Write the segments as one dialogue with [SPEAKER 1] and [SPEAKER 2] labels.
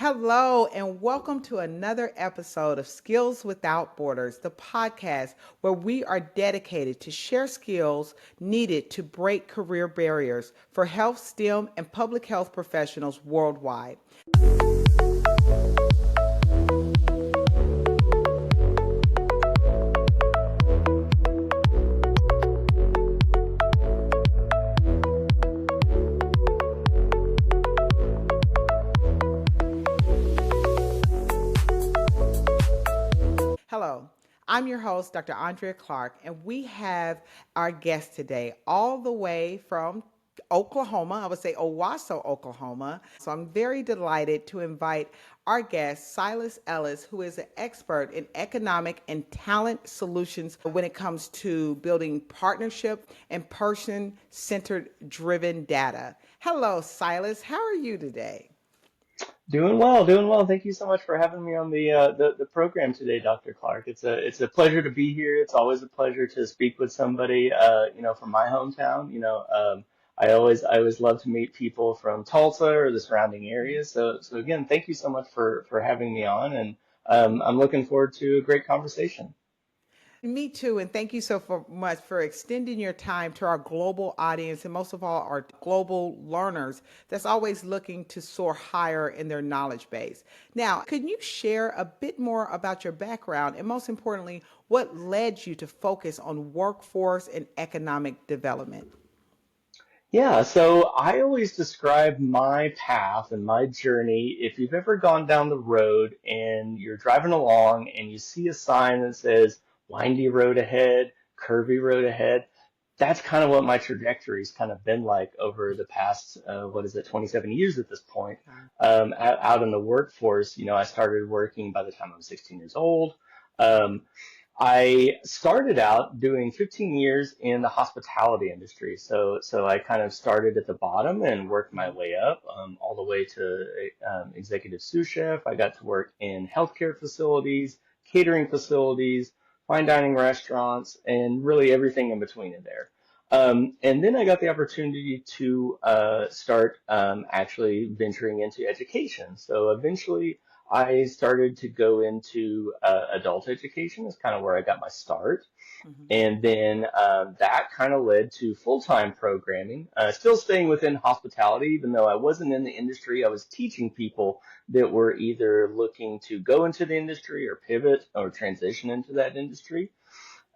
[SPEAKER 1] Hello, and welcome to another episode of Skills Without Borders, the podcast where we are dedicated to share skills needed to break career barriers for health, STEM, and public health professionals worldwide. Hello, I'm your host, Dr. Andrea Clark, and we have our guest today all the way from Oklahoma. I would say Owasso, Oklahoma. So I'm very delighted to invite our guest, Silas Ellis, who is an expert in economic and talent solutions when it comes to building partnership and person-centered driven data. Hello, Silas. How are you today?
[SPEAKER 2] Doing well, doing well. Thank you so much for having me on the program today, Dr. Clark. It's a pleasure to be here. It's always a pleasure to speak with somebody from my hometown. I always love to meet people from Tulsa or the surrounding areas. So again, thank you so much for having me on, and I'm looking forward to a great conversation.
[SPEAKER 1] Me too, and thank you much for extending your time to our global audience and most of all, our global learners that's always looking to soar higher in their knowledge base. Now, could you share a bit more about your background and most importantly, what led you to focus on workforce and economic development?
[SPEAKER 2] Yeah, so I always describe my path and my journey. If you've ever gone down the road and you're driving along and you see a sign that says windy road ahead, curvy road ahead, that's kind of what my trajectory's kind of been like over the past, 27 years at this point. Out in the workforce, I started working by the time I was 16 years old. Um, I started out doing 15 years in the hospitality industry. So I kind of started at the bottom and worked my way up, all the way to executive sous chef. I got to work in healthcare facilities, catering facilities, fine dining restaurants, and really everything in between in there. And then I got the opportunity to start actually venturing into education. So eventually, I started to go into adult education is kind of where I got my start.
[SPEAKER 1] Mhm.
[SPEAKER 2] And then that kind of led to full-time programming, still staying within hospitality, even though I wasn't in the industry. I was teaching people that were either looking to go into the industry or pivot or transition into that industry.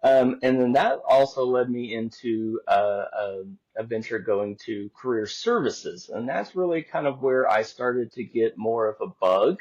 [SPEAKER 2] And then that also led me into a venture going to career services. And that's really kind of where I started to get more of a bug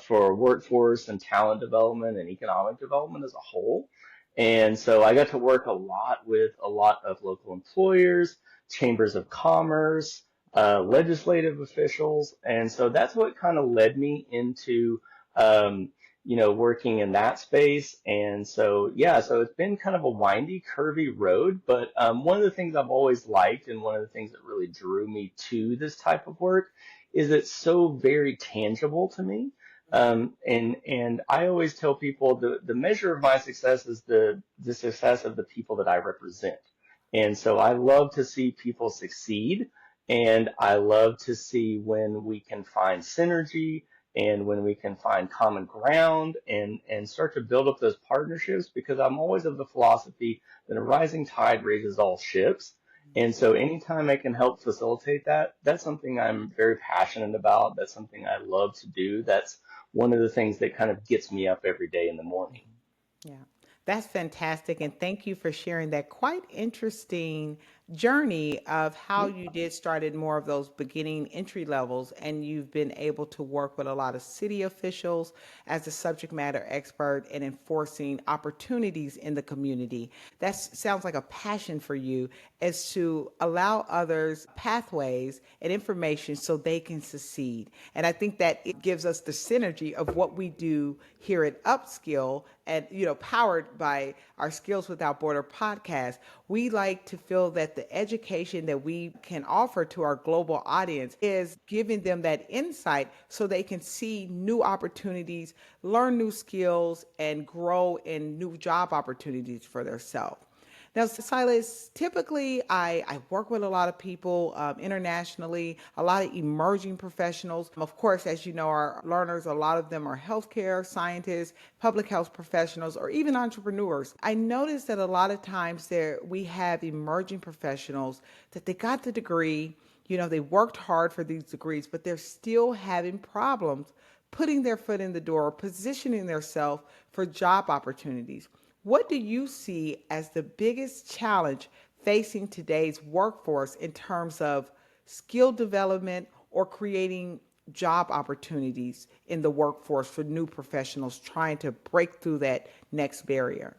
[SPEAKER 2] for workforce and talent development and economic development as a whole. And so I got to work a lot with a lot of local employers, chambers of commerce, legislative officials. And so that's what kind of led me into working in that space. And so, yeah, so it's been kind of a windy, curvy road. But one of the things I've always liked and one of the things that really drew me to this type of work is it's so very tangible to me. And I always tell people the measure of my success is the success of the people that I represent. And so I love to see people succeed. And I love to see when we can find synergy and when we can find common ground and start to build up those partnerships, because I'm always of the philosophy that a rising tide raises all ships. And so anytime I can help facilitate that, that's something I'm very passionate about. That's something I love to do. That's one of the things that kind of gets me up every day in the morning.
[SPEAKER 1] Yeah, that's fantastic. And thank you for sharing that quite interesting journey of how
[SPEAKER 2] Yeah.
[SPEAKER 1] you did started more of those beginning entry levels and you've been able to work with a lot of city officials as a subject matter expert and enforcing opportunities in the community. That sounds like a passion for you is to allow others pathways and information so they can succeed. And I think that it gives us the synergy of what we do here at Upskill and powered by our Skills Without Border podcast. We like to feel that the education that we can offer to our global audience is giving them that insight so they can see new opportunities, learn new skills, and grow in new job opportunities for themselves. Now, Silas, typically I work with a lot of people internationally, a lot of emerging professionals. Of course, as you know, our learners, a lot of them are healthcare scientists, public health professionals, or even entrepreneurs. I noticed that a lot of times there we have emerging professionals that they got the degree, they worked hard for these degrees, but they're still having problems putting their foot in the door, positioning themselves for job opportunities. What do you see as the biggest challenge facing today's workforce in terms of skill development or creating job opportunities in the workforce for new professionals trying to break through that next barrier?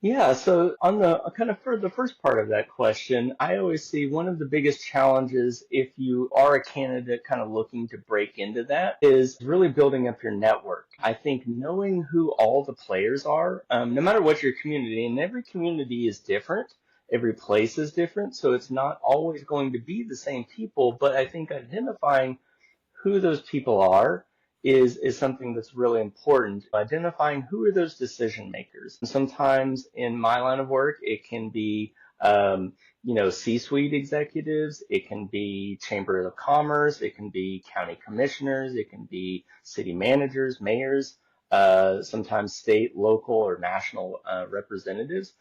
[SPEAKER 2] Yeah, so on the kind of for the first part of that question, I always see one of the biggest challenges if you are a candidate kind of looking to break into that is really building up your network. I think knowing who all the players are, no matter what your community, and every community is different, every place is different, so it's not always going to be the same people, but I think identifying who those people are is something that's really important. Identifying who are those decision makers. And sometimes in my line of work, it can be C-suite executives, it can be chambers of commerce, it can be county commissioners, it can be city managers, mayors, sometimes state, local, or national representatives.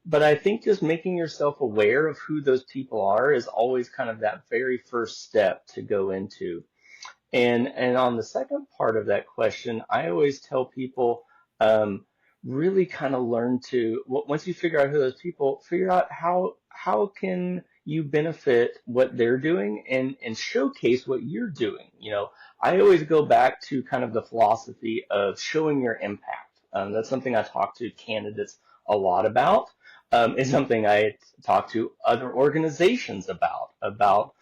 [SPEAKER 2] But I think just making yourself aware of who those people are is always kind of that very first step to go into. And on the second part of that question, I always tell people really kind of learn to once you figure out who those people, figure out how can you benefit what they're doing and showcase what you're doing. I always go back to kind of the philosophy of showing your impact. That's something I talk to candidates a lot about. It's something I talk to other organizations about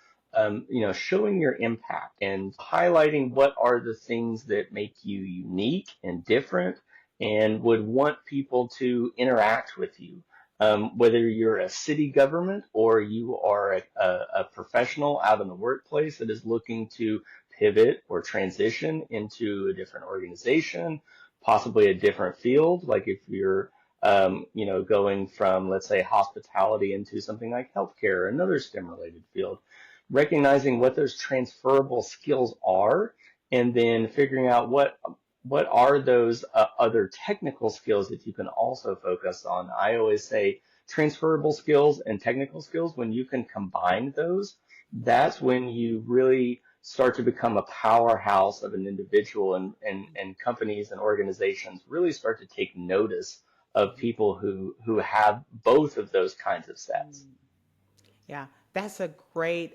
[SPEAKER 2] showing your impact and highlighting what are the things that make you unique and different and would want people to interact with you. Whether you're a city government or you are a professional out in the workplace that is looking to pivot or transition into a different organization, possibly a different field, like if you're going from, let's say, hospitality into something like healthcare or another STEM related field, recognizing what those transferable skills are, and then figuring out what are those other technical skills that you can also focus on. I always say transferable skills and technical skills, when you can combine those, that's when you really start to become a powerhouse of an individual, and companies and organizations really start to take notice of people who have both of those kinds of sets.
[SPEAKER 1] Yeah, that's a great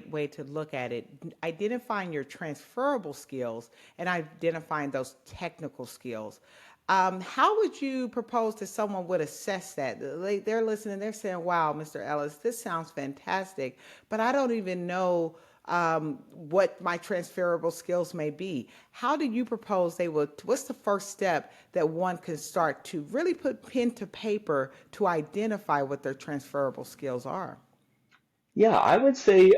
[SPEAKER 1] way to look at it. Identifying your transferable skills and identifying those technical skills. How would you propose that someone would assess that? They're listening, they're saying, "Wow, Mr. Ellis, this sounds fantastic, but I don't even know what my transferable skills may be." How do you propose they would? What's the first step that one can start to really put pen to paper to identify what their transferable skills are?
[SPEAKER 2] Yeah, I would say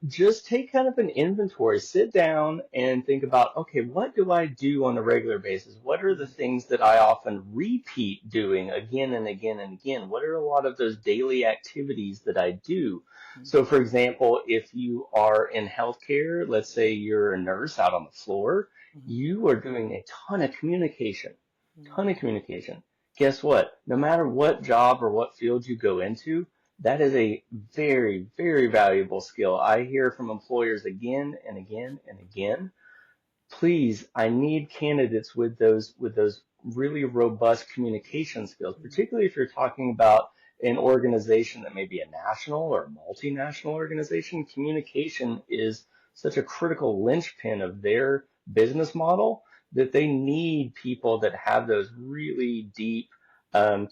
[SPEAKER 2] just take kind of an inventory, sit down and think about, okay, what do I do on a regular basis? What are the things that I often repeat doing again and again and again? What are a lot of those daily activities that I do? So, for example, if you are in healthcare, let's say you're a nurse out on the floor, you are doing a ton of communication. Guess what? No matter what job or what field you go into, that is a very, very valuable skill. I hear from employers again and again and again, please, I need candidates with those really robust communication skills, particularly if you're talking about an organization that may be a national or a multinational organization. Communication is such a critical linchpin of their business model that they need people that have those really deep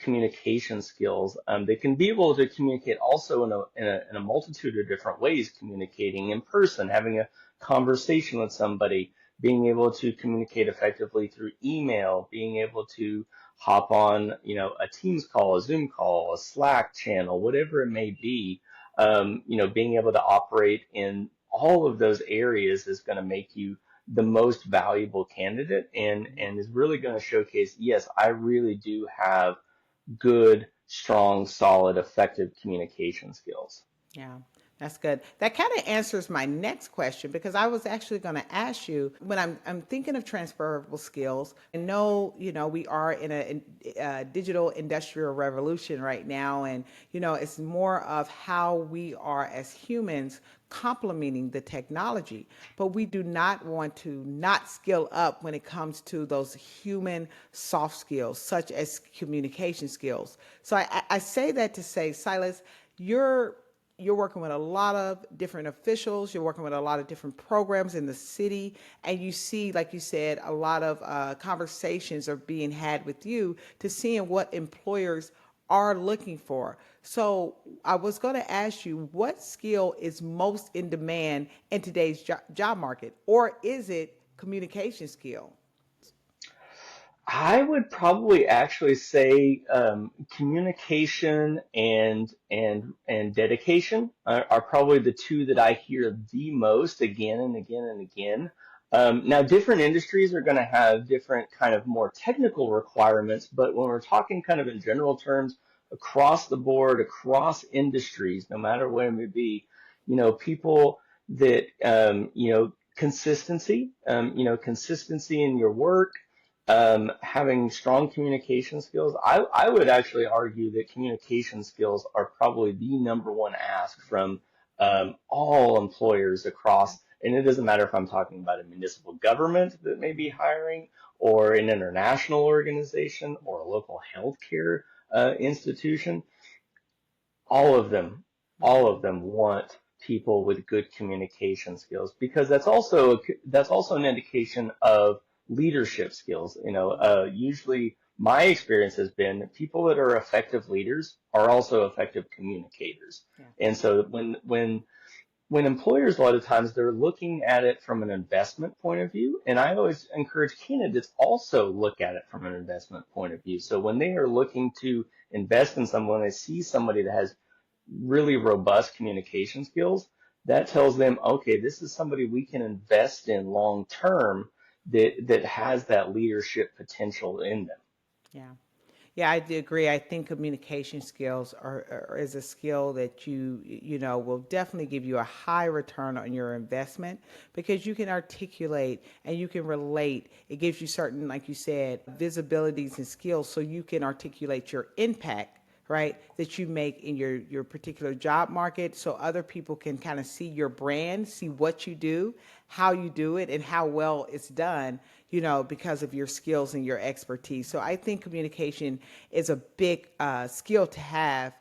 [SPEAKER 2] communication skills. They can be able to communicate also in a multitude of different ways, communicating in person, having a conversation with somebody, being able to communicate effectively through email, being able to hop on, a Teams call, a Zoom call, a Slack channel, whatever it may be. Being able to operate in all of those areas is going to make you the most valuable candidate, and is really going to showcase, yes, I really do have good strong, solid, effective communication skills.
[SPEAKER 1] Yeah, that's good. That kind of answers my next question because I was actually going to ask you when I'm thinking of transferable skills. I know, we are in a digital industrial revolution right now, and it's more of how we are as humans complementing the technology, but we do not want to not skill up when it comes to those human soft skills such as communication skills. So I say that to say, Silas, you're working with a lot of different officials. You're working with a lot of different programs in the city, and you see, like you said, a lot of conversations are being had with you to seeing what employers are looking for. So I was going to ask you, what skill is most in demand in today's job market, or is it communication skill?
[SPEAKER 2] I would probably actually say communication and dedication are probably the two that I hear the most again and again and again. Now, different industries are going to have different kind of more technical requirements, but when we're talking kind of in general terms across the board, across industries, no matter what it may be, people that consistency in your work, having strong communication skills. I would actually argue that communication skills are probably the number one ask from all employers across, and it doesn't matter if I'm talking about a municipal government that may be hiring, or an international organization, or a local healthcare institution. All of them, all of them want people with good communication skills, because that's also an indication of leadership skills. Usually my experience has been people that are effective leaders are also effective communicators.
[SPEAKER 1] Yeah.
[SPEAKER 2] And so when employers, a lot of times, they're looking at it from an investment point of view, and I always encourage candidates also look at it from an investment point of view. So when they are looking to invest in someone, they see somebody that has really robust communication skills, that tells them, okay, this is somebody we can invest in long term, that has that leadership potential in them.
[SPEAKER 1] Yeah. Yeah, I do agree. I think communication skills is a skill that will definitely give you a high return on your investment because you can articulate and you can relate. It gives you certain, like you said, visibilities and skills so you can articulate your impact, right, that you make in your particular job market so other people can kind of see your brand, see what you do, how you do it, and how well it's done, because of your skills and your expertise. So I think communication is a big skill to have,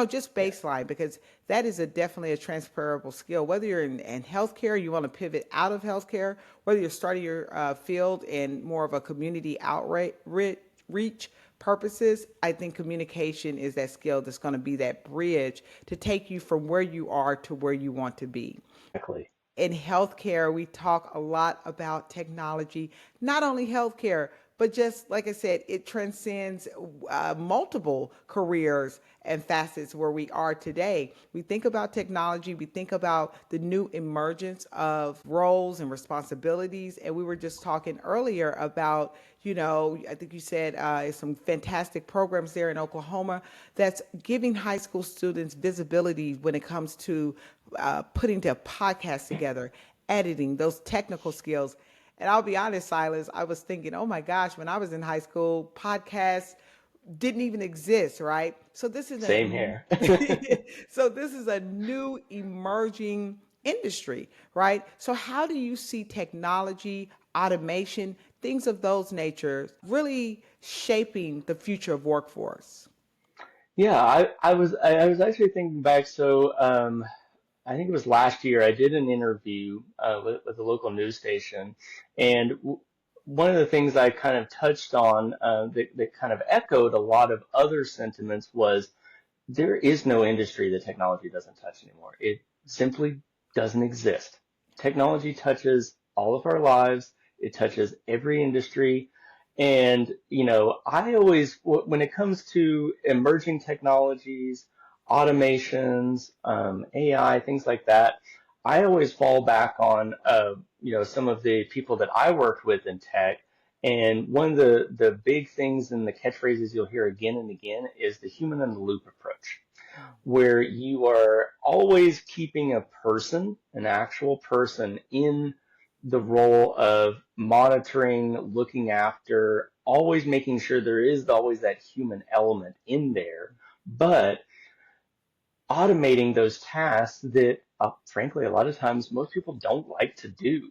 [SPEAKER 1] just baseline, because that is definitely a transferable skill. Whether you're in healthcare, you want to pivot out of healthcare, whether you're starting your field in more of a community outreach reach purposes, I think communication is that skill that's going to be that bridge to take you from where you are to where you want to be.
[SPEAKER 2] Exactly.
[SPEAKER 1] In healthcare, we talk a lot about technology, not only healthcare, but just like I said, it transcends multiple careers and facets where we are today. We think about technology, we think about the new emergence of roles and responsibilities. And we were just talking earlier about, I think you said some fantastic programs there in Oklahoma that's giving high school students visibility when it comes to putting the podcast together, editing, those technical skills. And I'll be honest, Silas, I was thinking, oh my gosh, when I was in high school, podcasts didn't even exist, right? So this is
[SPEAKER 2] Same here.
[SPEAKER 1] so this is a new emerging industry, right? So how do you see technology, automation, things of those natures really shaping the future of workforce?
[SPEAKER 2] Yeah, I was actually thinking back. So I think it was last year, I did an interview with a local news station, and one of the things I kind of touched on, that kind of echoed a lot of other sentiments, was there is no industry that technology doesn't touch anymore. It simply doesn't exist. Technology touches all of our lives. It touches every industry. And, I always, when it comes to emerging technologies, automations, AI, things like that, I always fall back on, some of the people that I worked with in tech, And one of the big things and the catchphrases you'll hear again and again is the human in the loop approach, where you are always keeping a person, an actual person, in the role of monitoring, looking after, always making sure there is always that human element in there, but automating those tasks that, frankly, a lot of times most people don't like to do.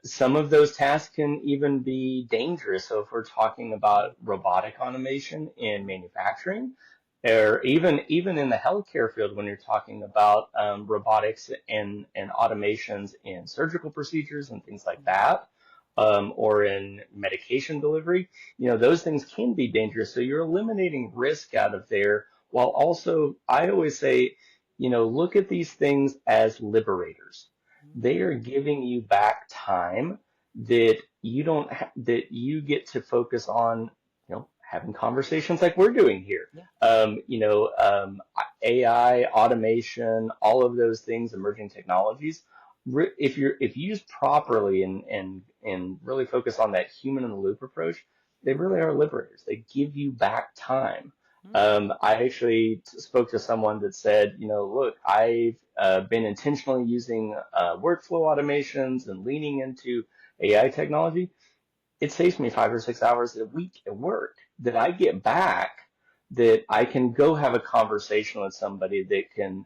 [SPEAKER 2] Some of those tasks can even be dangerous. So if we're talking about robotic automation in manufacturing, or even in the healthcare field, when you're talking about robotics and automations in surgical procedures and things like that, or in medication delivery, those things can be dangerous. So you're eliminating risk out of there while also, I always say, look at these things as liberators. They are giving you back time that you don't that you get to focus on, having conversations like we're doing here.
[SPEAKER 1] Yeah.
[SPEAKER 2] AI, automation, all of those things, emerging technologies. If used properly and really focus on that human in the loop approach, they really are liberators. They give you back time. I actually spoke to someone that said, look, I've been intentionally using workflow automations and leaning into AI technology. It saves me 5 or 6 hours a week at work that I get back, that I can go have a conversation with somebody that can,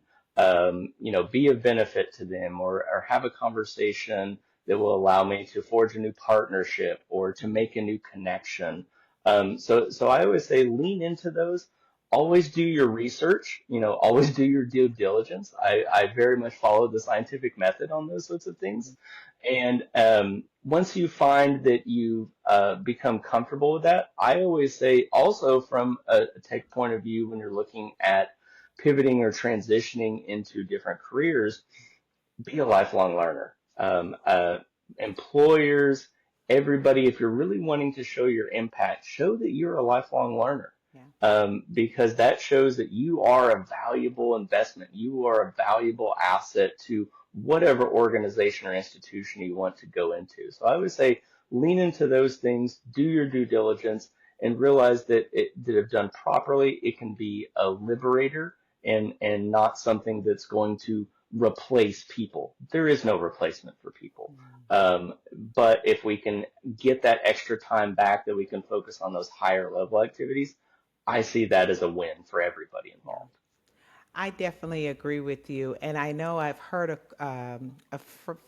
[SPEAKER 2] be of benefit to them, or have a conversation that will allow me to forge a new partnership or to make a new connection. So I always say lean into those. Always do your research, always do your due diligence. I very much follow the scientific method on those sorts of things. And once you find that you've become comfortable with that, I always say also from a tech point of view, when you're looking at pivoting or transitioning into different careers, be a lifelong learner. Employers, everybody, if you're really wanting to show your impact, show that you're a lifelong learner.
[SPEAKER 1] Yeah.
[SPEAKER 2] Because that shows that you are a valuable investment. You are a valuable asset to whatever organization or institution you want to go into. So I would say lean into those things, do your due diligence, and realize that if done properly, it can be a liberator and not something that's going to replace people. There is no replacement for people. But if we can get that extra time back that we can focus on those higher level activities, I see that as a win for everybody
[SPEAKER 1] Yeah.
[SPEAKER 2] involved.
[SPEAKER 1] I definitely agree with you. And I know I've heard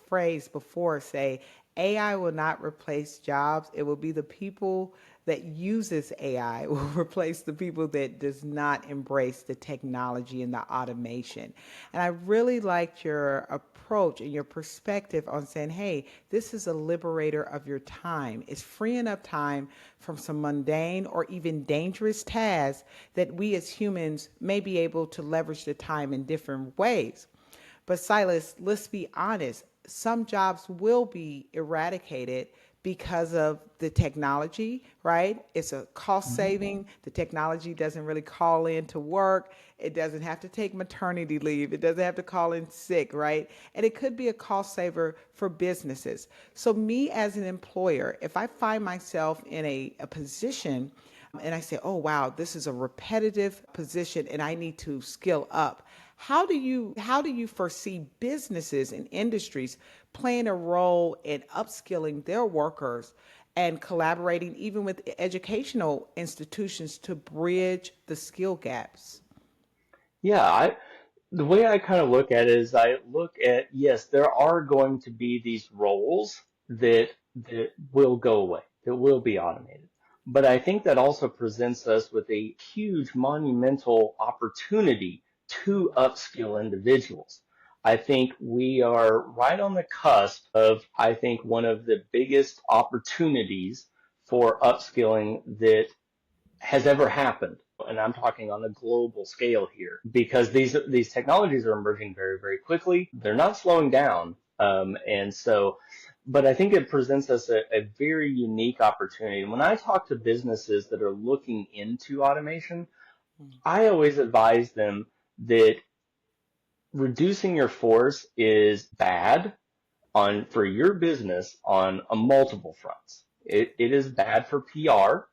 [SPEAKER 1] phrase before say, AI will not replace jobs. It will be the people that uses AI will replace the people that does not embrace the technology and the automation. And I really liked your approach and your perspective on saying, hey, this is a liberator of your time. It's freeing up time from some mundane or even dangerous tasks that we as humans may be able to leverage the time in different ways. But Silas, let's be honest, some jobs will be eradicated because of the technology, right? It's a cost saving. The technology doesn't really call in to work. It doesn't have to take maternity leave. It doesn't have to call in sick, right? And it could be a cost saver for businesses. So, me as an employer, if I find myself in a position and I say, oh, wow, this is a repetitive position and I need to skill up. How do you foresee businesses and industries playing a role in upskilling their workers and collaborating even with educational institutions to bridge the skill gaps?
[SPEAKER 2] Yeah, the way I kind of look at it is I look at, yes, there are going to be these roles that will go away, that will be automated. But I think that also presents us with a huge monumental opportunity to upskill individuals. I think we are right on the cusp of, I think, one of the biggest opportunities for upskilling that has ever happened. And I'm talking on a global scale here because these technologies are emerging very, very quickly. They're not slowing down. But I think it presents us a very unique opportunity. When I talk to businesses that are looking into automation, I always advise them that reducing your force is bad for your business on a multiple fronts. It is bad for PR.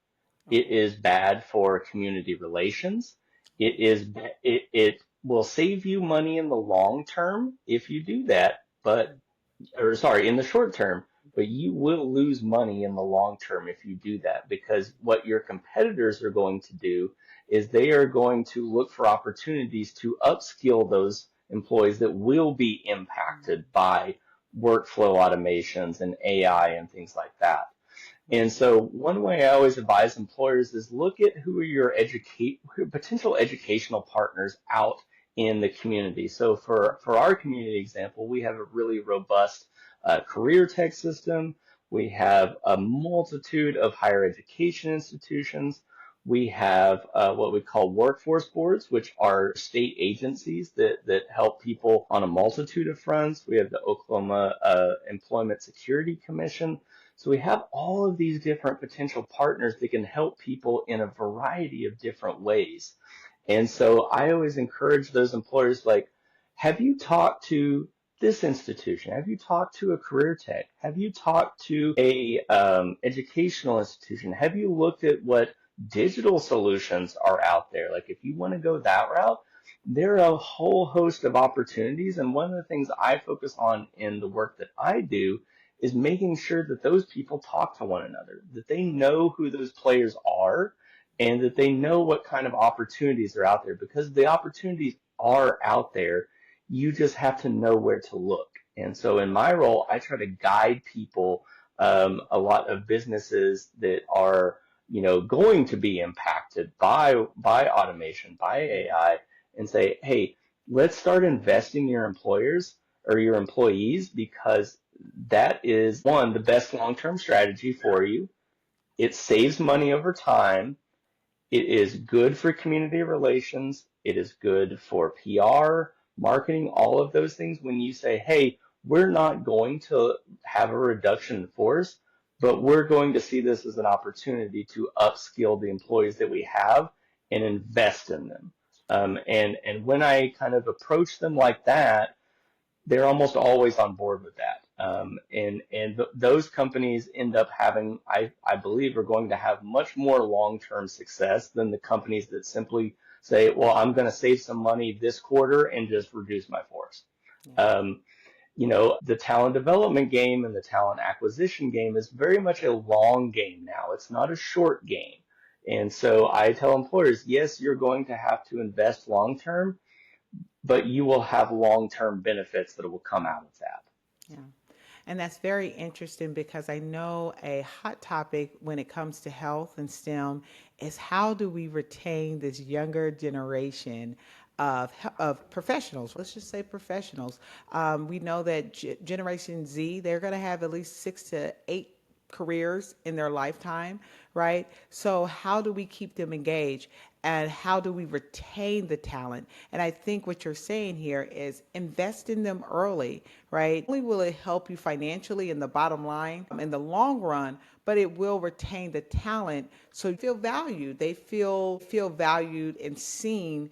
[SPEAKER 2] It
[SPEAKER 1] Okay.
[SPEAKER 2] is bad for community relations. It will save you money in the long term if you do that, but or sorry, in the short term, but you will lose money in the long term if you do that because what your competitors are going to do is they are going to look for opportunities to upskill those employees that will be impacted by workflow automations and AI and things like that. And so one way I always advise employers is look at who are your potential educational partners out in the community. So for our community example, we have a really robust career tech system. We have a multitude of higher education institutions. We have what we call workforce boards, which are state agencies that help people on a multitude of fronts. We have the Oklahoma Employment Security Commission. So we have all of these different potential partners that can help people in a variety of different ways. And so I always encourage those employers like, have you talked to this institution? Have you talked to a career tech? Have you talked to a educational institution? Have you looked at what digital solutions are out there? Like if you want to go that route, there are a whole host of opportunities. And one of the things I focus on in the work that I do is making sure that those people talk to one another, that they know who those players are, and that they know what kind of opportunities are out there because the opportunities are out there. You just have to know where to look. And so in my role, I try to guide people, a lot of businesses that are, going to be impacted by automation, by AI, and say, hey, let's start investing in your employers or your employees because that is one, the best long-term strategy for you. It saves money over time. It is good for community relations. It is good for PR, marketing, all of those things. When you say, hey, we're not going to have a reduction in force, but we're going to see this as an opportunity to upskill the employees that we have and invest in them. And when I kind of approach them like that, they're almost always on board with that. Those companies end up having, I believe, are going to have much more long-term success than the companies that simply say, well, I'm going to save some money this quarter and just reduce my force.
[SPEAKER 1] Yeah.
[SPEAKER 2] Um, the talent development game and the talent acquisition game is very much a long game now. It's not a short game. And so I tell employers, yes, you're going to have to invest long term, but you will have long-term benefits that will come out of that.
[SPEAKER 1] Yeah. And that's very interesting because I know a hot topic when it comes to health and STEM is how do we retain this younger generation of professionals? Let's just say professionals. We know that Generation Z, they're going to have at least 6 to 8 careers in their lifetime, right? So, how do we keep them engaged? And how do we retain the talent? And I think what you're saying here is invest in them early, right? Not only will it help you financially in the bottom line in the long run, but it will retain the talent so you feel valued. They feel valued and seen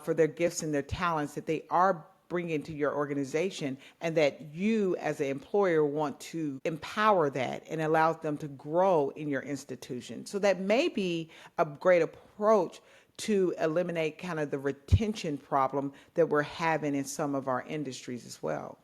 [SPEAKER 1] for their gifts and their talents that they are bring into your organization and that you as an employer want to empower that and allow them to grow in your institution. So that may be a great approach to eliminate kind of the retention problem that we're having in some of our industries as well.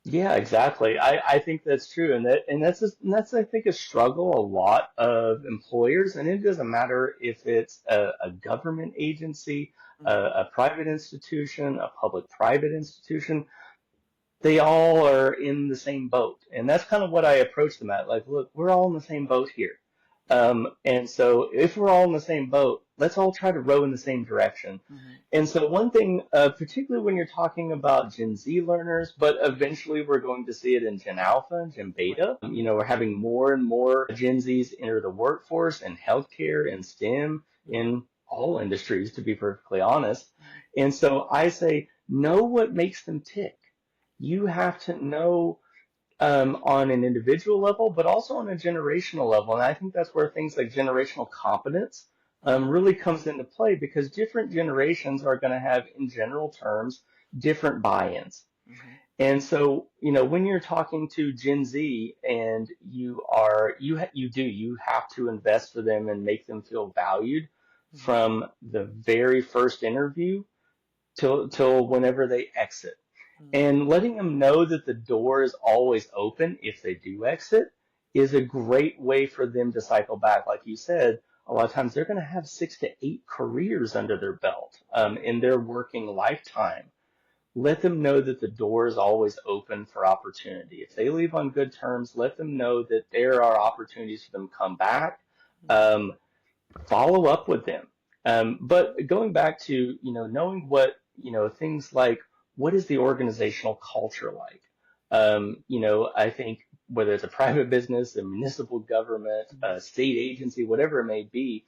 [SPEAKER 2] Yeah, exactly. I think that's true, and that's I think a struggle a lot of employers, and it doesn't matter if it's a government agency, a private institution, a public-private institution. They all are in the same boat. And that's kind of what I approach them at. Like, look, we're all in the same boat here. And so if we're all in the same boat, let's all try to row in the same direction.
[SPEAKER 1] Mm-hmm.
[SPEAKER 2] And so one thing, particularly when you're talking about Gen Z learners, but eventually we're going to see it in Gen Alpha and Gen
[SPEAKER 1] Right.
[SPEAKER 2] Beta. We're having more and more Gen Zs enter the workforce in healthcare and STEM in all industries, to be perfectly honest. And so I say, know what makes them tick. You have to know on an individual level, but also on a generational level. And I think that's where things like generational competence really comes into play because different generations are going to have, in general terms, different buy-ins. And so, when you're talking to Gen Z and you have to invest for them and make them feel valued
[SPEAKER 1] Mhm.
[SPEAKER 2] from the very first interview till whenever they exit.
[SPEAKER 1] Mhm.
[SPEAKER 2] And letting them know that the door is always open if they do exit is a great way for them to cycle back. Like you said, a lot of times they're going to have 6 to 8 careers under their belt in their working lifetime. Let them know that the door is always open for opportunity. If they leave on good terms, let them know that there are opportunities for them to come back.
[SPEAKER 1] Mhm.
[SPEAKER 2] Um, Follow up with them. But going back to, knowing what, things like what is the organizational culture like? I think whether it's a private business, a municipal government,
[SPEAKER 1] Mhm.
[SPEAKER 2] a state agency, whatever it may be,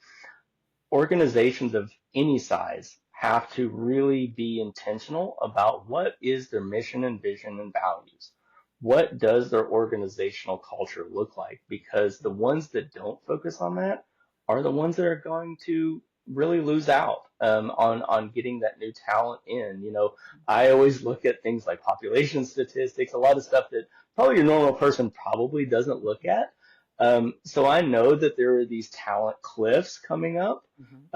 [SPEAKER 2] organizations of any size have to really be intentional about what is their mission and vision and values. What does their organizational culture look like? Because the ones that don't focus on that are the ones that are going to really lose out on getting that new talent in. I always look at things like population statistics, a lot of stuff that probably your normal person probably doesn't look at. So I know that there are these talent cliffs coming up.
[SPEAKER 1] Mhm.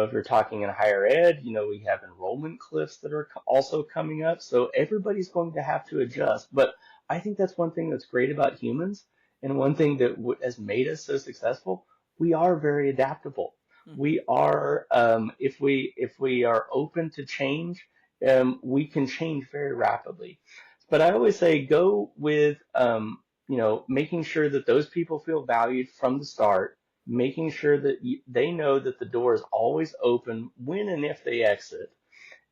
[SPEAKER 2] If you're talking in higher ed, we have enrollment cliffs that are also coming up. So everybody's going to have to adjust. But I think that's one thing that's great about humans, and one thing that has made us so successful. We are very adaptable.
[SPEAKER 1] Mhm.
[SPEAKER 2] We are, if we are open to change, we can change very rapidly. But I always say go with, making sure that those people feel valued from the start, making sure that they know that the door is always open when and if they exit,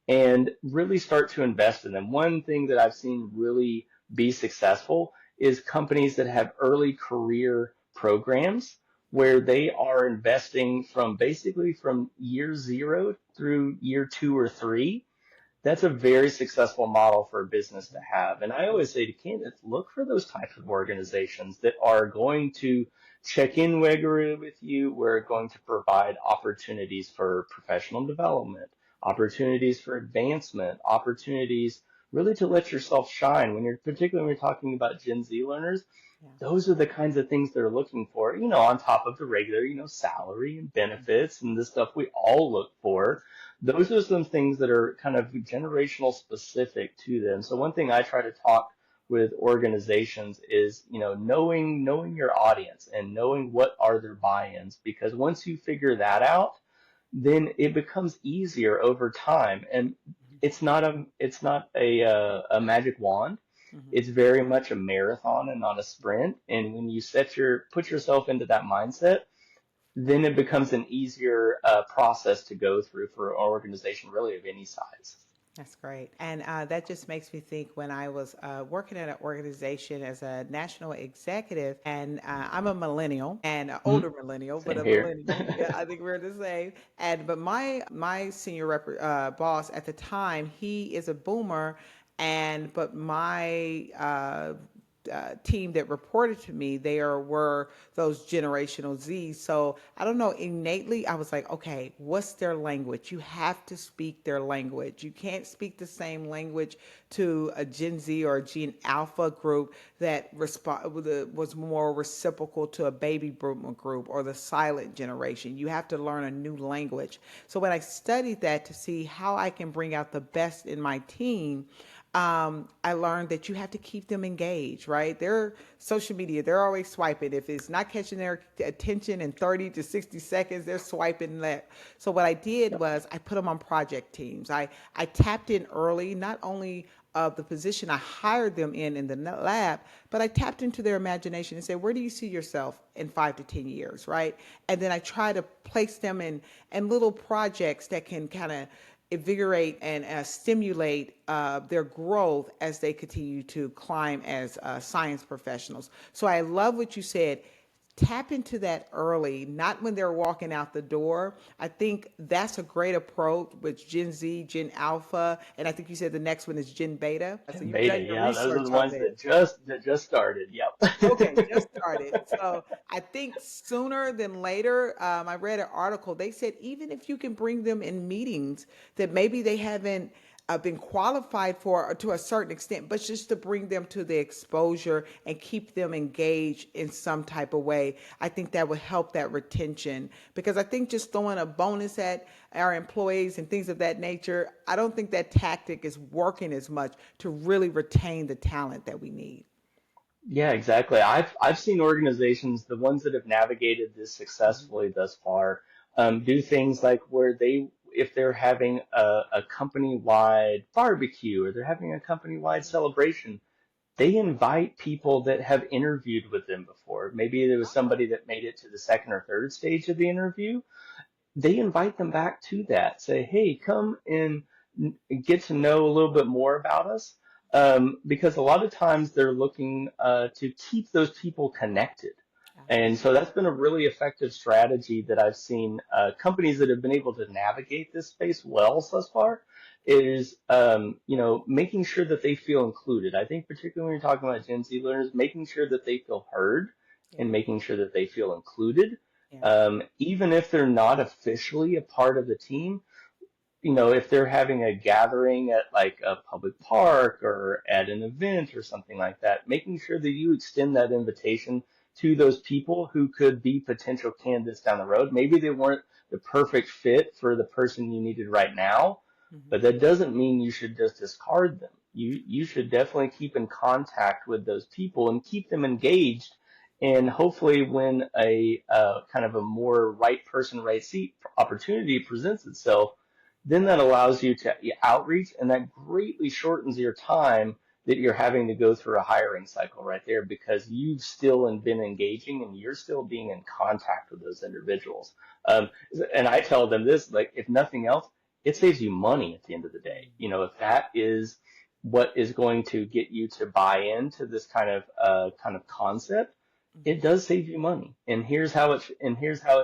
[SPEAKER 2] and really start to invest in them. One thing that I've seen really be successful is companies that have early career programs where they are investing from basically from year zero through year 2 or 3. That's a very successful model for a business to have. And I always say to candidates, look for those types of organizations that are going to check in regularly with you. We're going to provide opportunities for professional development, opportunities for advancement, opportunities really to let yourself shine particularly when you're talking about Gen Z learners.
[SPEAKER 1] Yeah.
[SPEAKER 2] Those are the kinds of things they're looking for, on top of the regular, salary and benefits and the stuff we all look for. Those are some things that are kind of generational specific to them. So one thing I try to talk with organizations is, knowing your audience and knowing what are their buy-ins, because once you figure that out, then it becomes easier over time. And
[SPEAKER 1] Mhm.
[SPEAKER 2] it's not a magic wand.
[SPEAKER 1] Mhm.
[SPEAKER 2] It's very much a marathon and not a sprint. And when you put yourself into that mindset, then it becomes an easier process to go through for an organization really of any size.
[SPEAKER 1] That's great. And that just makes me think when I was working at an organization as a national executive, and I'm a millennial and an older
[SPEAKER 2] Mhm.
[SPEAKER 1] millennial, but
[SPEAKER 2] Same
[SPEAKER 1] a
[SPEAKER 2] here.
[SPEAKER 1] millennial. Yeah, I think we're the same. And but my senior boss at the time, he is a boomer, and but my team that reported to me, were those generational Z's. So I don't know, innately, I was like, okay, what's their language? You have to speak their language. You can't speak the same language to a Gen Z or a Gen Alpha group that was more reciprocal to a baby boomer group or the silent generation. You have to learn a new language. So when I studied that to see how I can bring out the best in my team, I learned that you have to keep them engaged, right? They're social media, they're always swiping. If it's not catching their attention in 30 to 60 seconds, they're swiping left. So what I did was I put them on project teams. I tapped in early, not only of the position I hired them in the lab, but I tapped into their imagination and said, where do you see yourself in 5 to 10 years, right? And then I try to place them in little projects that can kind of invigorate and stimulate their growth as they continue to climb as science professionals. So I love what you said. Tap into that early, not when they're walking out the door. I think that's a great approach with Gen Z, Gen Alpha, and I think you said the next one is Gen Beta. So
[SPEAKER 2] And
[SPEAKER 1] you've
[SPEAKER 2] beta,
[SPEAKER 1] done your
[SPEAKER 2] yeah, those are
[SPEAKER 1] research
[SPEAKER 2] the
[SPEAKER 1] on
[SPEAKER 2] ones
[SPEAKER 1] this.
[SPEAKER 2] that just started.
[SPEAKER 1] Okay,
[SPEAKER 2] Yep.
[SPEAKER 1] just started. So I think sooner than later, I read an article. They said even if you can bring them in meetings that maybe they haven't been qualified for to a certain extent, but just to bring them to the exposure and keep them engaged in some type of way. I think that would help that retention, because I think just throwing a bonus at our employees and things of that nature, I don't think that tactic is working as much to really retain the talent that we need.
[SPEAKER 2] Yeah, exactly. I've seen organizations, the ones that have navigated this successfully thus far, do things like where they, if they're having a company-wide barbecue or they're having a company-wide celebration, they invite people that have interviewed with them before. Maybe there was somebody that made it to the second or third stage of the interview. They invite them back to that. Say, hey, come and get to know a little bit more about us. Because a lot of times they're looking to keep those people connected. And so that's been a really effective strategy that I've seen companies that have been able to navigate this space well thus far is, making sure that they feel included. I think particularly when you're talking about Gen Z learners, making sure that they feel heard and
[SPEAKER 1] Yeah,
[SPEAKER 2] making sure that they feel included,
[SPEAKER 1] yeah,
[SPEAKER 2] even if they're not officially a part of the team. If they're having a gathering at like a public park or at an event or something like that, making sure that you extend that invitation to those people who could be potential candidates down the road. Maybe they weren't the perfect fit for the person you needed right now,
[SPEAKER 1] hmm,
[SPEAKER 2] but that doesn't mean you should just discard them. You should definitely keep in contact with those people and keep them engaged. And hopefully, when a kind of a more right person, right seat opportunity presents itself, then that allows you to outreach, and that greatly shortens your time that you're having to go through a hiring cycle right there because you've still been engaging and you're still being in contact with those individuals. Um, and I tell them this, like, if nothing else, it saves you money at the end of the day. If that is what is going to get you to buy into this kind of concept, it
[SPEAKER 1] hmm,
[SPEAKER 2] does save you money. And here's how it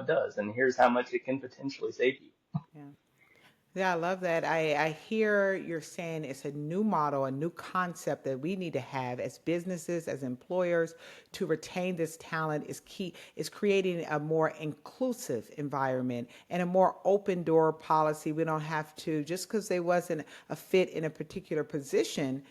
[SPEAKER 2] does, and here's how much it can potentially save you.
[SPEAKER 1] yeah. Yeah, I love that. I hear you're saying it's a new model, a new concept that we need to have as businesses, as employers, to retain this talent is key, is creating a more inclusive environment and a more open door policy. We don't have to, just because they wasn't a fit in a particular position,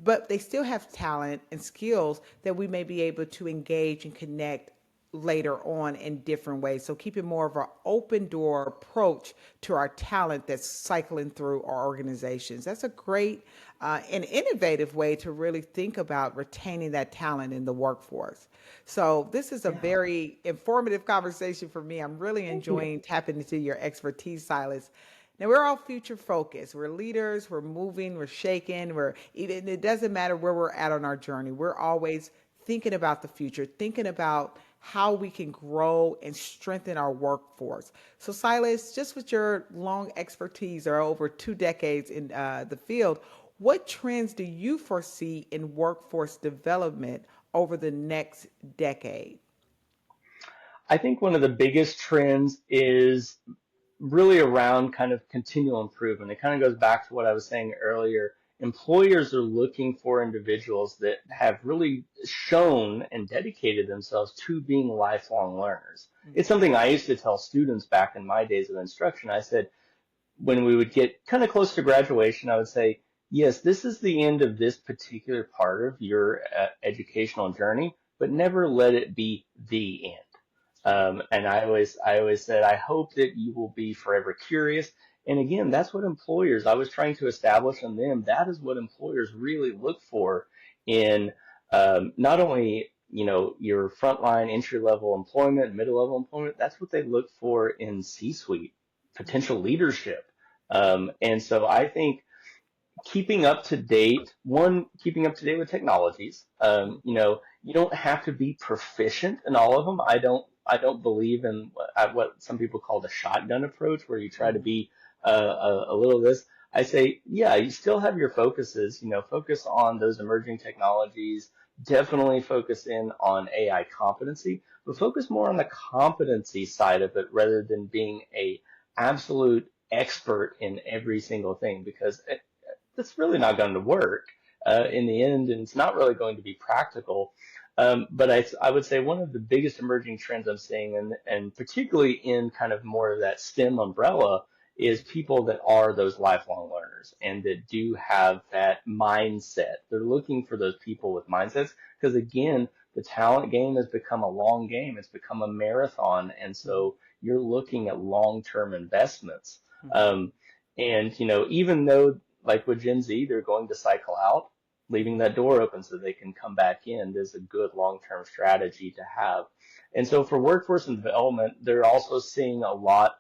[SPEAKER 1] but they still have talent and skills that we may be able to engage and connect later on in different ways. So keeping more of an open door approach to our talent that's cycling through our organizations. That's a great and innovative way to really think about retaining that talent in the workforce. So this is a
[SPEAKER 2] Yeah.
[SPEAKER 1] very informative conversation for me. I'm really
[SPEAKER 2] Thank you.
[SPEAKER 1] enjoying tapping into your expertise, Silas. Now we're all future focused. We're leaders. We're moving. We're shaking. We're even. It doesn't matter where we're at on our journey. We're always thinking about the future, thinking about how we can grow and strengthen our workforce. So, Silas, just with your long expertise or over 2 decades in the field, what trends do you foresee in workforce development over the next decade?
[SPEAKER 2] I think one of the biggest trends is really around kind of continual improvement. It kind of goes back to what I was saying earlier. Employers are looking for individuals that have really shown and dedicated themselves to being lifelong learners. It's
[SPEAKER 1] Mm-hmm.
[SPEAKER 2] something I used to tell students back in my days of instruction. I said, when we would get kind of close to graduation, I would say, yes, this is the end of this particular part of your educational journey, but never let it be the end.
[SPEAKER 1] Yeah.
[SPEAKER 2] And I always said, I hope that you will be forever curious. And again, that's what employers, I was trying to establish in them, that is what employers really look for in not only, your frontline entry level employment, middle level employment, that's what they look for in C-suite, potential leadership. And so I think keeping up to date with technologies. You don't have to be proficient in all of them. I don't believe in what some people call the shotgun approach, where you try to
[SPEAKER 1] Mm-hmm.
[SPEAKER 2] be a little of this. I say, yeah, you still have your focuses. Focus on those emerging technologies. Definitely focus in on AI competency, but focus more on the competency side of it rather than being a absolute expert in every single thing, because that's really not going to work in the end, and it's not really going to be practical. But I would say one of the biggest emerging trends I'm seeing, and particularly in kind of more of that STEM umbrella, is people that are those lifelong learners and that do have that mindset. They're looking for those people with mindsets because again, the talent game has become a long game. It's become a marathon. And so you're looking at long-term investments.
[SPEAKER 1] Mm-hmm.
[SPEAKER 2] Um, and, even though like with Gen Z, they're going to cycle out, leaving
[SPEAKER 1] Mm-hmm.
[SPEAKER 2] that door open so they can come back in is a good long-term strategy to have. And so for workforce and development, they're also seeing a lot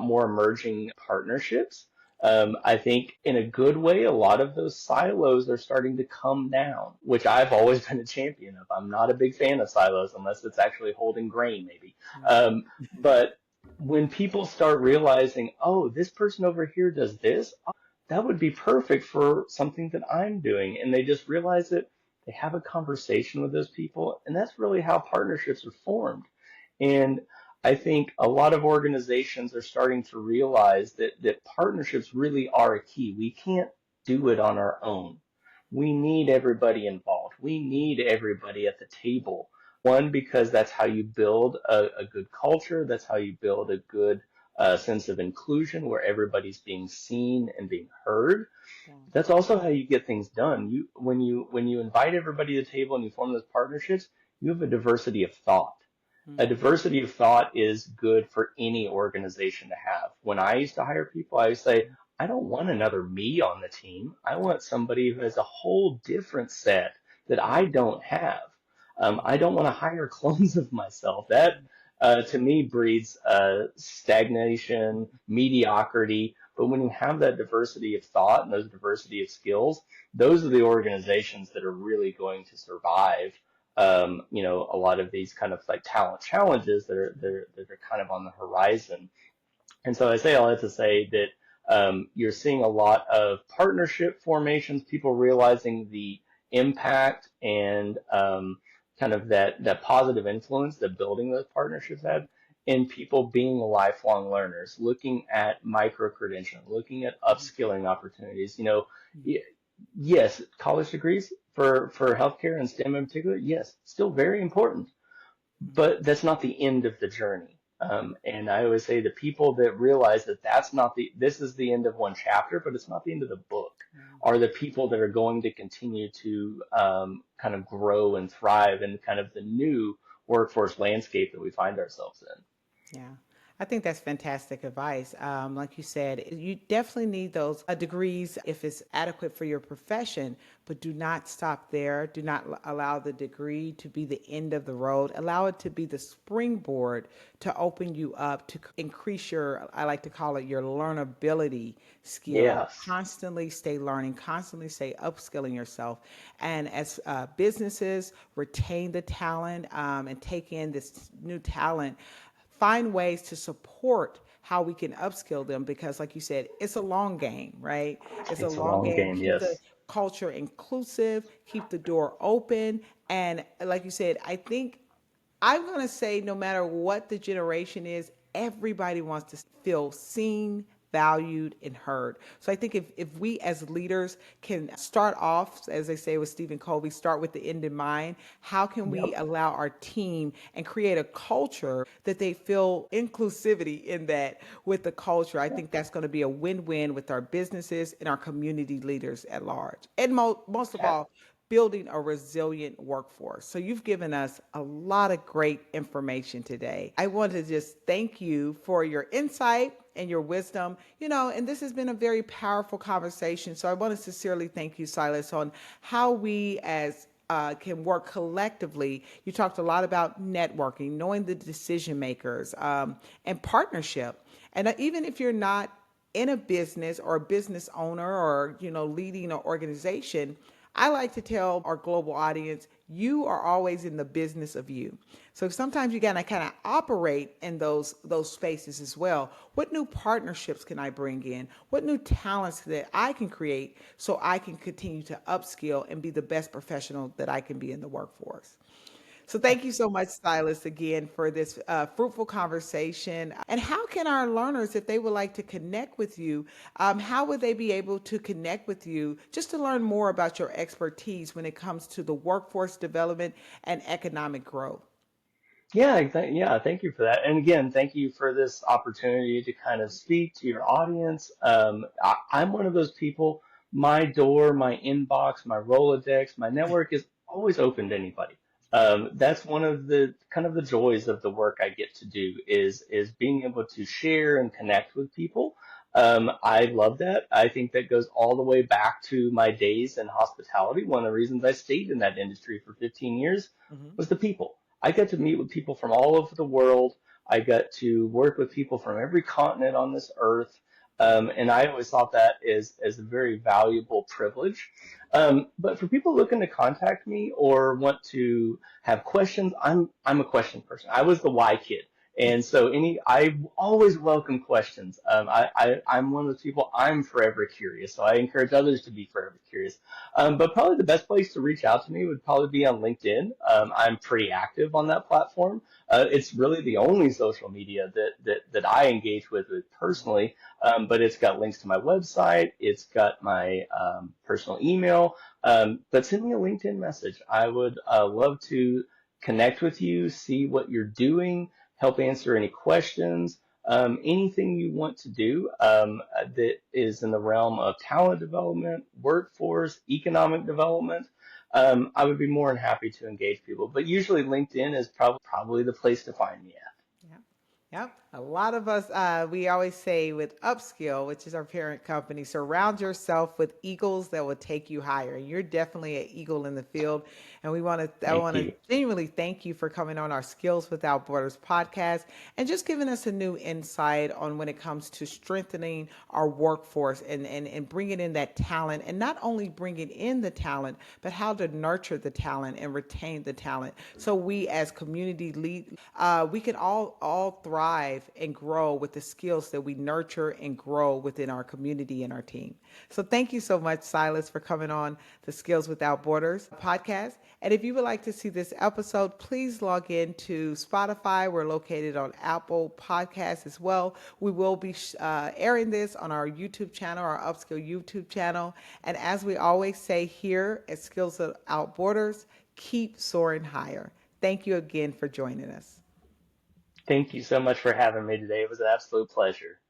[SPEAKER 2] more emerging partnerships. I think in a good way, a lot of those silos are starting to come down, which I've always been a champion of. I'm not a big fan of silos unless it's actually holding grain, maybe. But when people start realizing, oh, this person over here does this, that would be perfect for something that I'm doing. And they just realize it, they have a conversation with those people, and that's really how partnerships are formed. And I think a lot of organizations are starting to realize that partnerships really are a key. We can't do it on our own. We need everybody involved. We need everybody at the table. One, because that's how you build a good culture. That's how you build a good sense of inclusion where everybody's being seen and being heard.
[SPEAKER 1] Yeah.
[SPEAKER 2] That's also how you get things done. When you invite everybody to the table and you form those partnerships, you have a diversity of thought. A
[SPEAKER 1] Mm-hmm.
[SPEAKER 2] diversity of thought is good for any organization to have. When I used to hire people, I used to say, I don't want another me on the team. I want somebody who has a whole different set that I don't have. I don't want to hire clones of myself. That, to me, breeds stagnation, mediocrity. But when you have that diversity of thought and those diversity of skills, those are the organizations that are really going to survive a lot of these kind of like talent challenges that are kind of on the horizon. And so I say all that to say that you're seeing a lot of partnership formations, people realizing the impact and kind of that positive influence that building those partnerships have, and people being lifelong learners, looking at micro credentialing, looking at upskilling opportunities. Yes, college degrees for healthcare and STEM in particular, yes, still very important, but that's not the end of the journey. And I always say the people that realize that this is the end of one chapter, but it's not the end of the book, are the people that are going to continue to kind of grow and thrive in kind of the new workforce landscape that we find ourselves in.
[SPEAKER 1] Yeah. I think that's fantastic advice. Like you said, you definitely need those degrees if it's adequate for your profession, but do not stop there. Do not allow the degree to be the end of the road. Allow it to be the springboard to open you up to increase your, I like to call it your learnability skill.
[SPEAKER 2] Yes.
[SPEAKER 1] Constantly stay learning, constantly stay upskilling yourself. And as businesses retain the talent and take in this new talent, find ways to support how we can upskill them because like you said it's a long game, right? It's a
[SPEAKER 2] It's a
[SPEAKER 1] long
[SPEAKER 2] long
[SPEAKER 1] game.
[SPEAKER 2] game,
[SPEAKER 1] Keep the
[SPEAKER 2] yes.
[SPEAKER 1] culture inclusive, keep the door open, and like you said, I think I'm going to say no matter what the generation is, everybody wants to feel seen, valued, and heard. So I think if we as leaders can start off, as they say with Stephen Covey, start with the end in mind, how can we
[SPEAKER 2] Yep.
[SPEAKER 1] allow our team and create a culture that they feel inclusivity in that with the culture? I think that's going to be a win-win with our businesses and our community leaders at large. And most of all, building a resilient workforce. So you've given us a lot of great information today. I want to just thank you for your insight and your wisdom. And this has been a very powerful conversation. So I want to sincerely thank you, Silas, on how we as can work collectively. You talked a lot about networking, knowing the decision makers, and partnership. And even if you're not in a business or a business owner or leading an organization, I like to tell our global audience, you are always in the business of you. So sometimes you gotta kind of operate in those spaces as well. What new partnerships can I bring in? What new talents that I can create so I can continue to upskill and be the best professional that I can be in the workforce? So thank you so much, Silas, again for this fruitful conversation. And how can our learners, if they would like to connect with you, how would they be able to connect with you just to learn more about your expertise when it comes to the workforce development and economic growth?
[SPEAKER 2] Yeah, thank you for that. And again, thank you for this opportunity to kind of speak to your audience. I'm one of those people, my door, my inbox, my Rolodex, my network is always open to anybody. That's one of the kind of the joys of the work I get to do is being able to share and connect with people. I love that. I think that goes all the way back to my days in hospitality. One of the reasons I stayed in that industry for 15 years
[SPEAKER 1] Hmm.
[SPEAKER 2] was the people. I got to meet with people from all over the world. I got to work with people from every continent on this earth. And I always thought that is a very valuable privilege. But for people looking to contact me or want to have questions, I'm a question person. I was the why kid. And so I always welcome questions. I'm one of those people, I'm forever curious. So I encourage others to be forever curious. But probably the best place to reach out to me would probably be on LinkedIn. I'm pretty active on that platform. It's really the only social media that I engage with personally. But it's got links to my website. It's got my personal email. But send me a LinkedIn message. I would love to connect with you, see what you're doing, help answer any questions. Anything you want to do that is in the realm of talent development, workforce, economic development, I would be more than happy to engage people. But usually LinkedIn is probably the place to find me at.
[SPEAKER 1] Yep. Yep. A lot of us, we always say with Upskill, which is our parent company, surround yourself with eagles that will take you higher. And you're definitely an eagle in the field. And I
[SPEAKER 2] Thank
[SPEAKER 1] want to
[SPEAKER 2] you.
[SPEAKER 1] genuinely thank you for coming on our Skills Without Borders podcast and just giving us a new insight on when it comes to strengthening our workforce and bringing in that talent, and not only bringing in the talent, but how to nurture the talent and retain the talent. So we as community lead, we can all thrive and grow with the skills that we nurture and grow within our community and our team. So thank you so much, Silas, for coming on the Skills Without Borders podcast. And if you would like to see this episode, please log in to Spotify. We're located on Apple Podcasts as well. We will be airing this on our YouTube channel, our Upskill YouTube channel. And as we always say here at Skills Without Borders, keep soaring higher. Thank you again for joining us.
[SPEAKER 2] Thank you so much for having me today. It was an absolute pleasure.